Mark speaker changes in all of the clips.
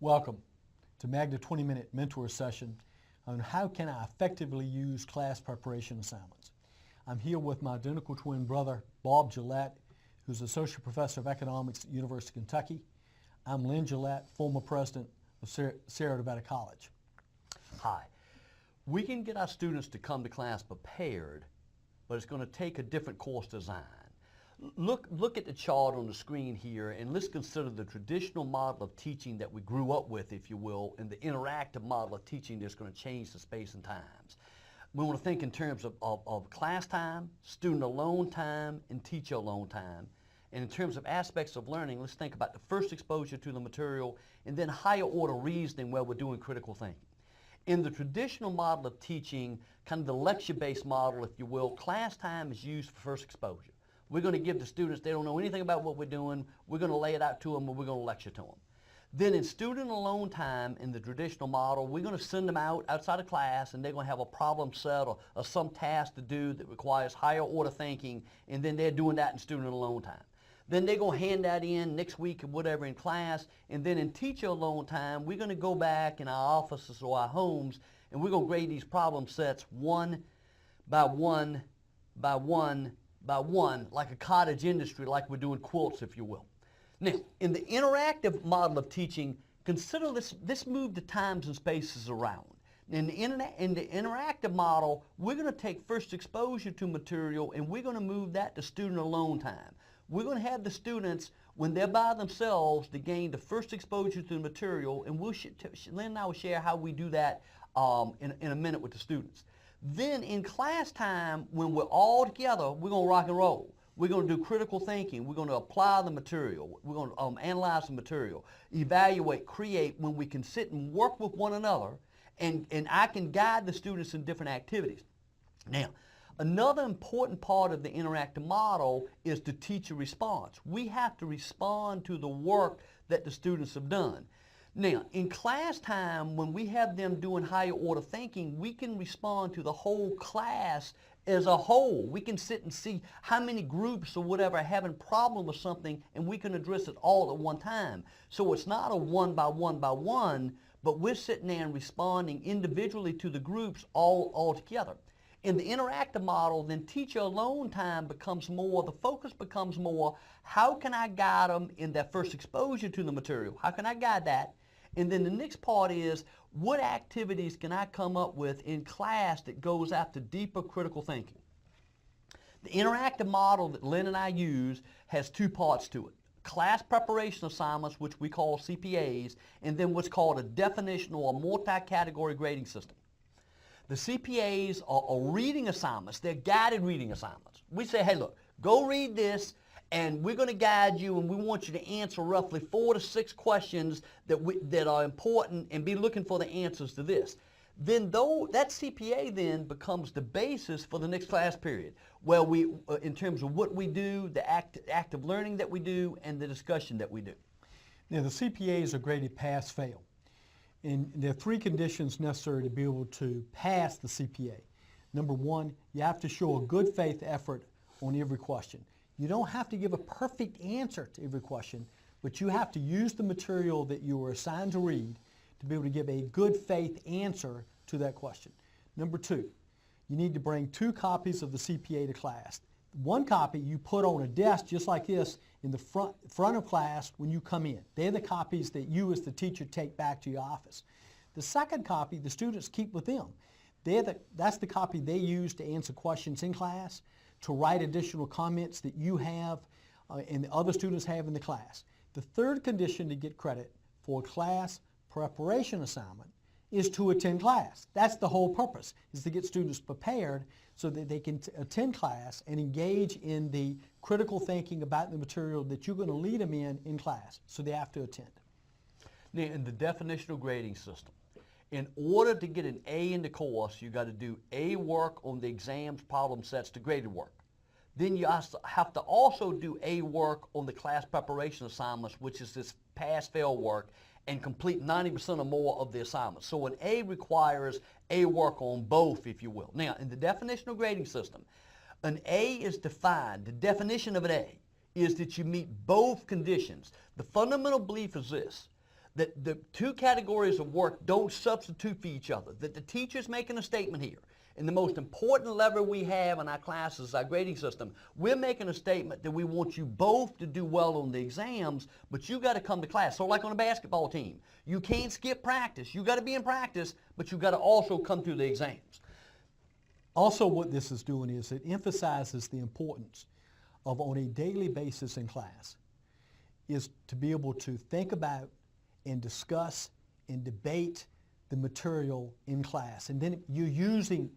Speaker 1: Welcome to Magna 20-Minute Mentor Session on how can I effectively use class preparation assignments. I'm here with my identical twin brother, Bob Gillette, who's Associate Professor of Economics at University of Kentucky. I'm Lynn Gillette, former president of Sierra Nevada College.
Speaker 2: Hi. We can get our students to come to class prepared, but it's going to take a different course design. Look at the chart on the screen here, and let's consider the traditional model of teaching that we grew up with, if you will, and the interactive model of teaching that's going to change the space and times. We want to think in terms of class time, student alone time, and teacher alone time. And in terms of aspects of learning, let's think about the first exposure to the material and then higher order reasoning where we're doing critical thinking. In the traditional model of teaching, kind of the lecture-based model, if you will, class time is used for first exposure. We're going to give the students, they don't know anything about what we're doing, we're going to lay it out to them and we're going to lecture to them. Then in student alone time, in the traditional model, we're going to send them out outside of class and they're going to have a problem set or some task to do that requires higher order thinking, and then they're doing that in student alone time. Then they're going to hand that in next week or whatever in class, and then in teacher alone time, we're going to go back in our offices or our homes and we're going to grade these problem sets one by one by one by one, like a cottage industry, like we're doing quilts, if you will. Now, in the interactive model of teaching, consider this move the times and spaces around. In the interactive model, we're going to take first exposure to material and we're going to move that to student alone time. We're going to have the students, when they're by themselves, to gain the first exposure to the material, and Lynn and I will share how we do that in a minute with the students. Then in class time, when we're all together, we're going to rock and roll. We're going to do critical thinking. We're going to apply the material. We're going to analyze the material, evaluate, create, when we can sit and work with one another, and I can guide the students in different activities. Now, another important part of the interactive model is the teacher response. We have to respond to the work that the students have done. Now, in class time, when we have them doing higher order thinking, we can respond to the whole class as a whole. We can sit and see how many groups or whatever are having problem with something, and we can address it all at one time. So it's not a one by one, but we're sitting there and responding individually to the groups all together. In the interactive model, then teacher alone time becomes more, the focus becomes more, how can I guide them in that first exposure to the material? How can I guide that? And then the next part is, what activities can I come up with in class that goes after deeper critical thinking? The interactive model that Lynn and I use has two parts to it. Class preparation assignments, which we call CPAs, and then what's called a definitional or multi-category grading system. The CPAs are reading assignments. They're guided reading assignments. We say, hey, look, go read this, and we're going to guide you, and we want you to answer roughly 4 to 6 questions that are important, and be looking for the answers to this. Then that CPA then becomes the basis for the next class period, where we, in terms of what we do, the active learning that we do, and the discussion that we do.
Speaker 1: Now, the CPAs are graded pass-fail. And there are 3 conditions necessary to be able to pass the CPA. Number 1, you have to show a good faith effort on every question. You don't have to give a perfect answer to every question, but you have to use the material that you were assigned to read to be able to give a good faith answer to that question. Number 2, you need to bring 2 copies of the CPA to class. 1 copy you put on a desk just like this in the front of class when you come in. They're the copies that you as the teacher take back to your office. The second copy the students keep with them. That's the copy they use to answer questions in class, to write additional comments that you have and the other students have in the class. The third condition to get credit for a class preparation assignment is to attend class. That's the whole purpose, is to get students prepared so that they can attend class and engage in the critical thinking about the material that you're going to lead them in class. So they have to attend.
Speaker 2: Now, in the definitional grading system, in order to get an A in the course, you got to do A work on the exams problem sets to graded work. Then you have to also do A work on the class preparation assignments, which is this pass-fail work, and complete 90% or more of the assignments. So an A requires A work on both, if you will. Now, in the definitional grading system, an A is defined. The definition of an A is that you meet both conditions. The fundamental belief is this, that the two categories of work don't substitute for each other, that the teacher's making a statement here. And the most important lever we have in our classes is our grading system. We're making a statement that we want you both to do well on the exams, but you got to come to class. So like on a basketball team, you can't skip practice. You got to be in practice, but you got to also come through the exams.
Speaker 1: Also, what this is doing is it emphasizes the importance of, on a daily basis in class, is to be able to think about and discuss and debate the material in class. And then you're using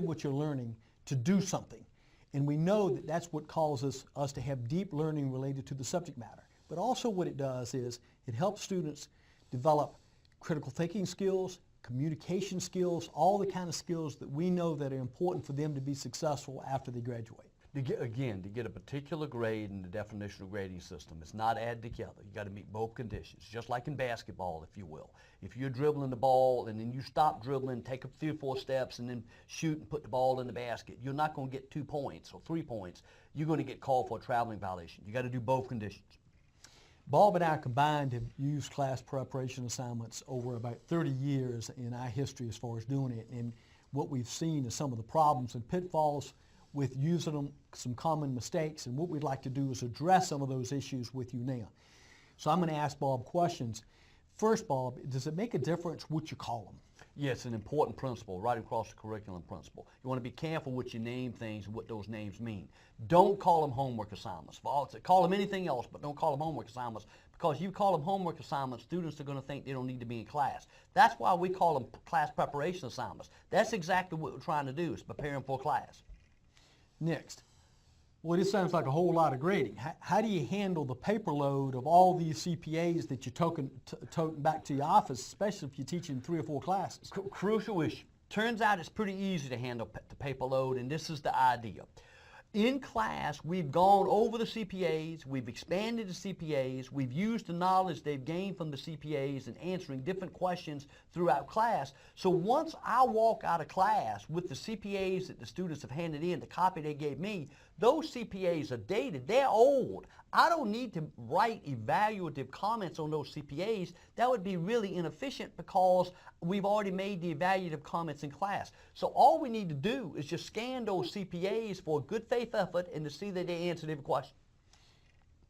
Speaker 1: what you're learning to do something. And we know that that's what causes us to have deep learning related to the subject matter. But also what it does is it helps students develop critical thinking skills, communication skills, all the kind of skills that we know that are important for them to be successful after they graduate.
Speaker 2: To get a particular grade in the definitional grading system, it's not add together. You got to meet both conditions, just like in basketball, if you will. If you're dribbling the ball and then you stop dribbling, take 3 or 4 steps, and then shoot and put the ball in the basket, you're not going to get 2 points or 3 points. You're going to get called for a traveling violation. You got to do both conditions.
Speaker 1: Bob and I combined have used class preparation assignments over about 30 years in our history as far as doing it. And what we've seen is some of the problems and pitfalls with using them, some common mistakes, and what we'd like to do is address some of those issues with you now. So I'm going to ask Bob questions. First, Bob, does it make a difference what you call them?
Speaker 2: Yeah, it's an important principle right across the curriculum principle. You want to be careful what you name things and what those names mean. Don't call them homework assignments. Call them anything else, but don't call them homework assignments, because you call them homework assignments, students are going to think they don't need to be in class. That's why we call them class preparation assignments. That's exactly what we're trying to do, is prepare them for class.
Speaker 1: Next. Well, this sounds like a whole lot of grading. How do you handle the paper load of all these CPAs that you're toting back to your office, especially if you're teaching 3 or 4 classes?
Speaker 2: Crucial issue. Turns out it's pretty easy to handle the paper load, and this is the idea. In class, we've gone over the CPAs, we've expanded the CPAs, we've used the knowledge they've gained from the CPAs and answering different questions throughout class. So once I walk out of class with the CPAs that the students have handed in, the copy they gave me, those CPAs are dated, they're old. I don't need to write evaluative comments on those CPAs. That would be really inefficient because we've already made the evaluative comments in class. So all we need to do is just scan those CPAs for a good faith effort and to see that they answered every question.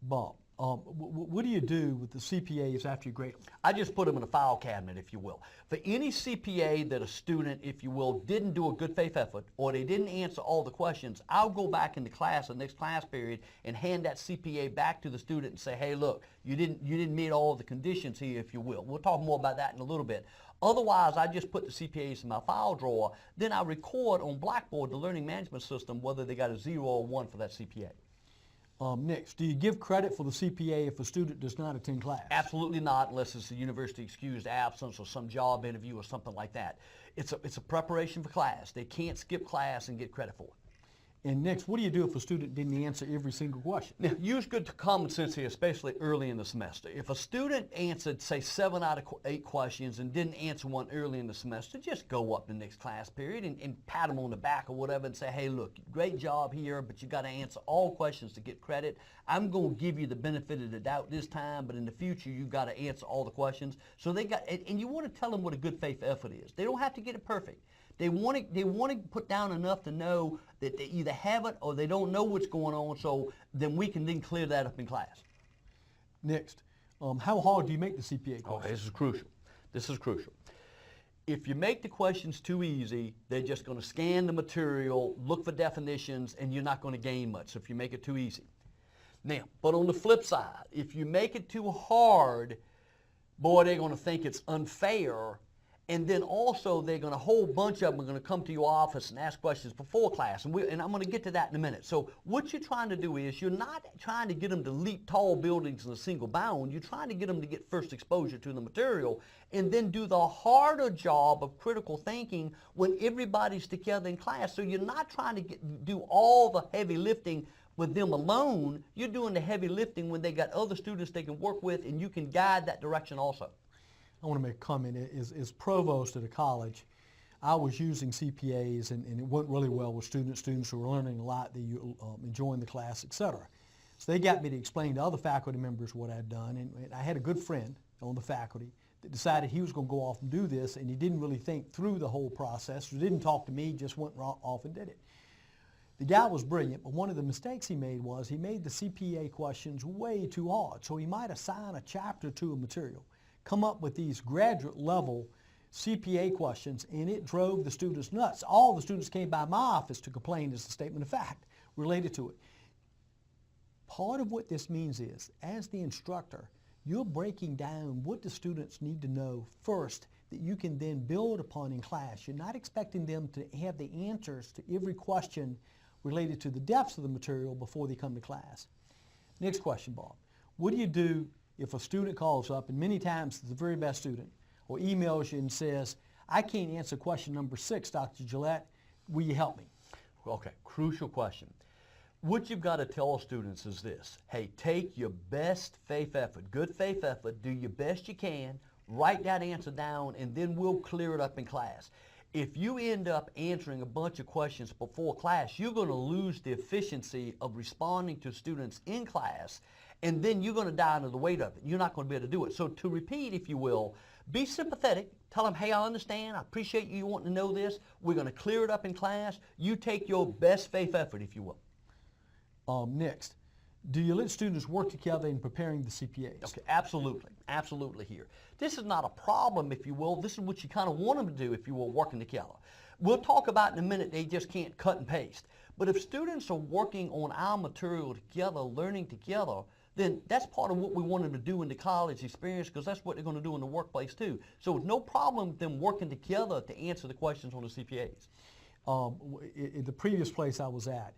Speaker 1: Bob, what do you do with the CPAs after you grade them?
Speaker 2: I just put them in a file cabinet, if you will. For any CPA that a student, if you will, didn't do a good faith effort or they didn't answer all the questions, I'll go back into class the next class period and hand that CPA back to the student and say, hey, look, you didn't meet all the conditions here, if you will. We'll talk more about that in a little bit. Otherwise, I just put the CPAs in my file drawer. Then I record on Blackboard, the learning management system, whether they got a 0 or 1 for that CPA.
Speaker 1: Next, do you give credit for the CPA if a student does not attend class?
Speaker 2: Absolutely not, unless it's a university excused absence or some job interview or something like that. It's a preparation for class. They can't skip class and get credit for it.
Speaker 1: And next, what do you do if a student didn't answer every single question?
Speaker 2: Now, use good common sense here, especially early in the semester. If a student answered, say, 7 out of 8 questions and didn't answer one early in the semester, just go up the next class period and pat them on the back or whatever and say, hey, look, great job here, but you got to answer all questions to get credit. I'm going to give you the benefit of the doubt this time, but in the future, you've got to answer all the questions. So they got, and you want to tell them what a good faith effort is. They don't have to get it perfect. They want to put down enough to know that they either have it or they don't know what's going on, so then we can then clear that up in class.
Speaker 1: Next, how hard do you make the CPA questions?
Speaker 2: Okay, this is crucial. This is crucial. If you make the questions too easy, they're just going to scan the material, look for definitions, and you're not going to gain much if you make it too easy. Now, but on the flip side, if you make it too hard, boy, they're going to think it's unfair. And then also, they're going to, a whole bunch of them are going to come to your office and ask questions before class. And I'm going to get to that in a minute. So what you're trying to do is you're not trying to get them to leap tall buildings in a single bound. You're trying to get them to get first exposure to the material and then do the harder job of critical thinking when everybody's together in class. So you're not trying to do all the heavy lifting with them alone. You're doing the heavy lifting when they got other students they can work with, and you can guide that direction also.
Speaker 1: I want to make a comment. As provost at a college, I was using CPAs, and it went really well with students who were learning a lot, enjoying the class, etc. So they got me to explain to other faculty members what I'd done, and I had a good friend on the faculty that decided he was going to go off and do this, and he didn't really think through the whole process, or didn't talk to me, just went off and did it. The guy was brilliant, but one of the mistakes he made was he made the CPA questions way too hard. So he might assign a chapter to a material, come up with these graduate level CPA questions, and it drove the students nuts. All the students came by my office to complain as a statement of fact related to it. Part of what this means is, as the instructor, you're breaking down what the students need to know first that you can then build upon in class. You're not expecting them to have the answers to every question related to the depths of the material before they come to class. Next question, Bob. What do you do if a student calls up, and many times it's the very best student, or emails you and says, I can't answer question number 6, Dr. Gillette, will you help me?
Speaker 2: Okay, crucial question. What you've got to tell students is this: hey, take your best faith effort, good faith effort, do your best you can, write that answer down, and then we'll clear it up in class. If you end up answering a bunch of questions before class, you're going to lose the efficiency of responding to students in class, and then you're going to die under the weight of it. You're not going to be able to do it. So to repeat, if you will, be sympathetic. Tell them, hey, I understand. I appreciate you wanting to know this. We're going to clear it up in class. You take your best faith effort, if you will.
Speaker 1: Next, do you let students work together in preparing the CPAs?
Speaker 2: Okay, absolutely, absolutely here. This is not a problem, if you will. This is what you kind of want them to do, if you will, working together. We'll talk about in a minute they just can't cut and paste. But if students are working on our material together, learning together, then that's part of what we want them to do in the college experience, because that's what they're going to do in the workplace too. So it's no problem with them working together to answer the questions on the CPAs.
Speaker 1: In the previous place I was at,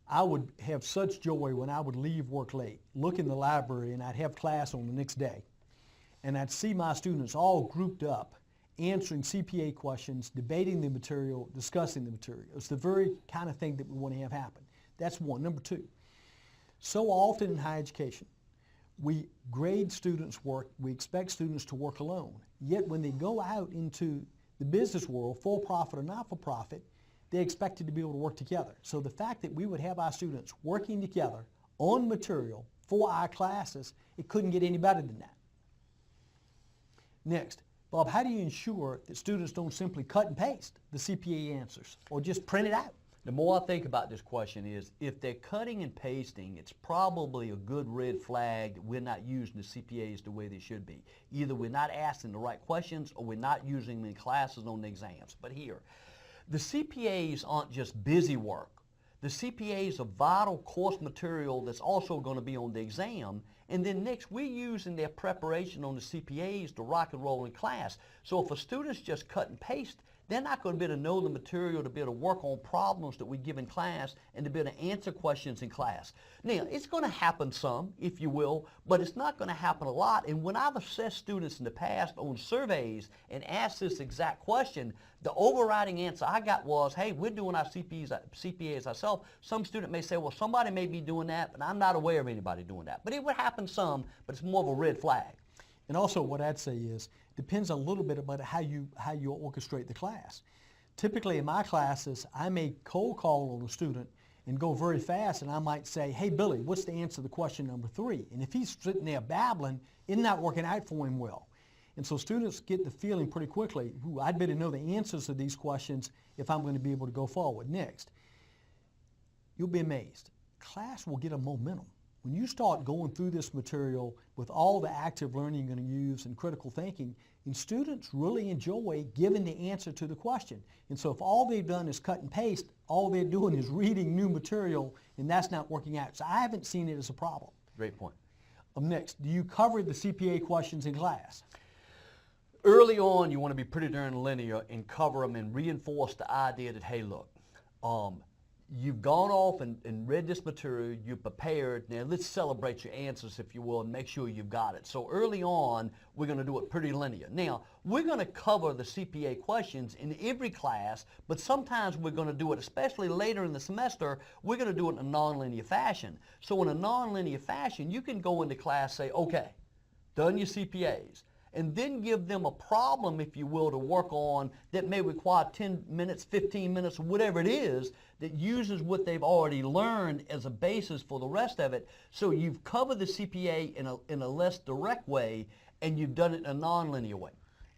Speaker 1: I would have such joy when I would leave work late, look in the library, and I'd have class on the next day. And I'd see my students all grouped up, answering CPA questions, debating the material, discussing the material. It's the very kind of thing that we want to have happen. That's one. Number two, so often in higher education, we grade students' work, we expect students to work alone. Yet when they go out into the business world, for-profit or not-for-profit, they're expected to be able to work together. So the fact that we would have our students working together on material for our classes, it couldn't get any better than that. Next, Bob, how do you ensure that students don't simply cut and paste the CPA answers or just print it out?
Speaker 2: The more I think about this question is, if they're cutting and pasting, it's probably a good red flag that we're not using the CPAs the way they should be. Either we're not asking the right questions, or we're not using them in classes on the exams. But here, the CPAs aren't just busy work. The CPAs are vital course material that's also going to be on the exam. And then next, we're using their preparation on the CPAs to rock and roll in class. So if a student's just cut and paste, they're not going to be able to know the material to be able to work on problems that we give in class and to be able to answer questions in class. Now, it's going to happen some, if you will, but it's not going to happen a lot. And when I've assessed students in the past on surveys and asked this exact question, the overriding answer I got was, hey, we're doing our CPAs ourselves. Some student may say, well, somebody may be doing that, but I'm not aware of anybody doing that. But it would happen some, but it's more of a red flag.
Speaker 1: And also what I'd say is, depends a little bit about how you orchestrate the class. Typically in my classes, I may cold call on a student and go very fast, and I might say, hey Billy, what's the answer to question number 3? And if he's sitting there babbling, it's not working out for him well. And so students get the feeling pretty quickly, ooh, I'd better know the answers to these questions if I'm going to be able to go forward. Next, you'll be amazed. Class will get a momentum. When you start going through this material with all the active learning you're going to use and critical thinking, and students really enjoy giving the answer to the question. And so if all they've done is cut and paste, all they're doing is reading new material, and that's not working out. So I haven't seen it as a problem.
Speaker 2: Great point.
Speaker 1: Next, do you cover the CPA questions in class?
Speaker 2: Early on, you want to be pretty darn linear and cover them and reinforce the idea that, hey, look, you've gone off and read this material, you're prepared, now let's celebrate your answers, if you will, and make sure you've got it. So early on, we're going to do it pretty linear. Now, we're going to cover the CPA questions in every class, but sometimes we're going to do it, especially later in the semester, we're going to do it in a nonlinear fashion. So in a nonlinear fashion, you can go into class, say, okay, done your CPAs, and then give them a problem, if you will, to work on that may require 10 minutes, 15 minutes, whatever it is, that uses what they've already learned as a basis for the rest of it. So you've covered the CPA in a less direct way, and you've done it in a nonlinear way.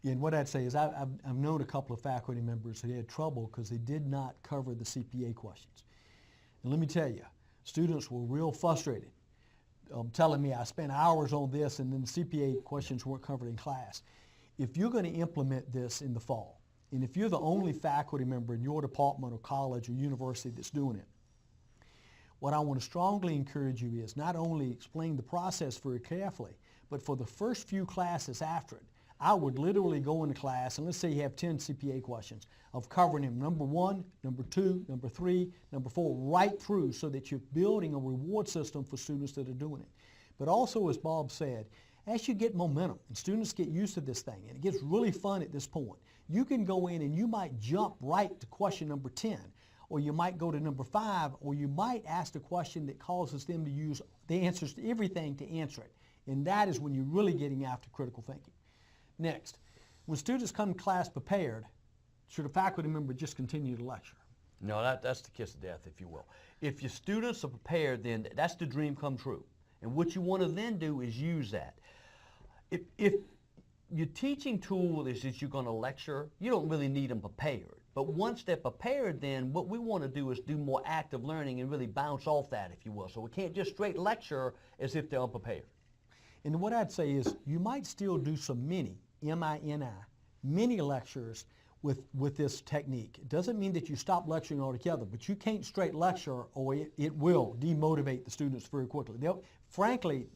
Speaker 1: And what I'd say is I've known a couple of faculty members that had trouble because they did not cover the CPA questions. And let me tell you, students were real frustrated, telling me I spent hours on this and then the CPA questions weren't covered in class. If you're going to implement this in the fall, and if you're the only faculty member in your department or college or university that's doing it, what I want to strongly encourage you is not only explain the process very carefully, but for the first few classes after it, I would literally go into class, and let's say you have 10 CPA questions, of covering them number 1, number 2, number 3, number 4, right through so that you're building a reward system for students that are doing it. But also, as Bob said, as you get momentum and students get used to this thing, and it gets really fun at this point, you can go in and you might jump right to question number 10, or you might go to number 5, or you might ask a question that causes them to use the answers to everything to answer it. And that is when you're really getting after critical thinking. Next, when students come to class prepared, should a faculty member just continue to lecture?
Speaker 2: No, that's the kiss of death, if you will. If your students are prepared, then that's the dream come true. And what you want to then do is use that. If your teaching tool is that you're going to lecture, you don't really need them prepared. But once they're prepared, then what we want to do is do more active learning and really bounce off that, if you will. So we can't just straight lecture as if they're unprepared.
Speaker 1: And what I'd say is you might still do some mini, M-I-N-I, mini lectures with this technique. It doesn't mean that you stop lecturing altogether, but you can't straight lecture or it will demotivate the students very quickly. Frankly,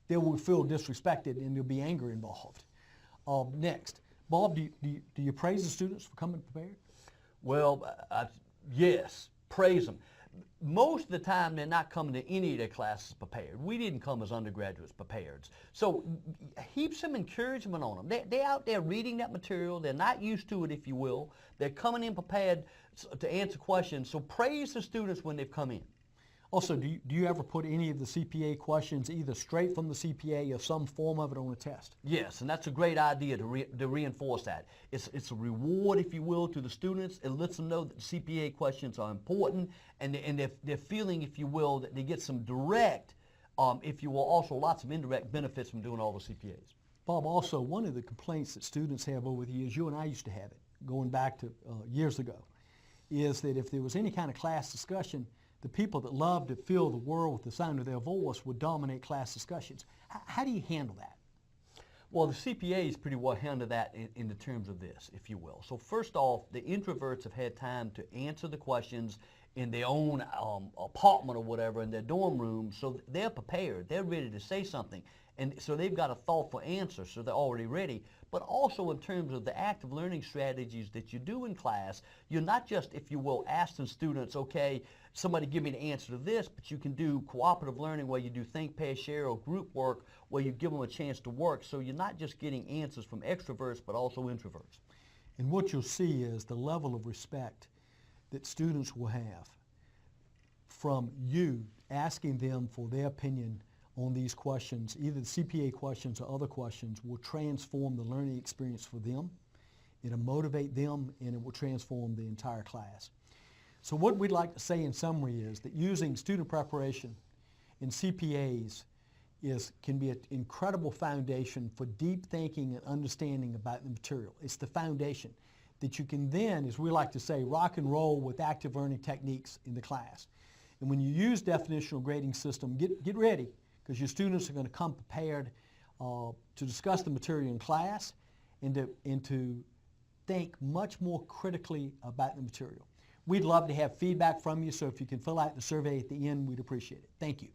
Speaker 1: they will feel disrespected and there'll be anger involved. Next, Bob, do you praise the students for coming prepared?
Speaker 2: Well, yes, praise them. Most of the time, they're not coming to any of their classes prepared. We didn't come as undergraduates prepared. So heap some encouragement on them. They're out there reading that material. They're not used to it, if you will. They're coming in prepared to answer questions. So praise the students when they've come in.
Speaker 1: Also, do you ever put any of the CPA questions either straight from the CPA or some form of it on a test?
Speaker 2: Yes, and that's a great idea to reinforce that. It's a reward, if you will, to the students. It lets them know that the CPA questions are important, and they're feeling, if you will, that they get some direct, if you will, also lots of indirect benefits from doing all the CPAs.
Speaker 1: Bob, also, one of the complaints that students have over the years, you and I used to have it, going back to years ago, is that if there was any kind of class discussion, the people that love to fill the world with the sound of their voice would dominate class discussions. How do you handle that?
Speaker 2: Well, the CPAs pretty well handle that in the terms of this, if you will. So first off, the introverts have had time to answer the questions in their own apartment or whatever, in their dorm room, so they're prepared. They're ready to say something. And so they've got a thoughtful answer, so they're already ready. But also in terms of the active learning strategies that you do in class, you're not just, if you will, asking students, okay, somebody give me the answer to this, but you can do cooperative learning where you do think, pair, share, or group work where you give them a chance to work. So you're not just getting answers from extroverts, but also introverts.
Speaker 1: And what you'll see is the level of respect that students will have from you asking them for their opinion on these questions, either the CPA questions or other questions, will transform the learning experience for them. It'll motivate them, and it will transform the entire class. So what we'd like to say in summary is that using student preparation in CPAs can be an incredible foundation for deep thinking and understanding about the material. It's the foundation that you can then, as we like to say, rock and roll with active learning techniques in the class. And when you use definitional grading system, get ready, because your students are going to come prepared to discuss the material in class and to think much more critically about the material. We'd love to have feedback from you, so if you can fill out the survey at the end, we'd appreciate it. Thank you.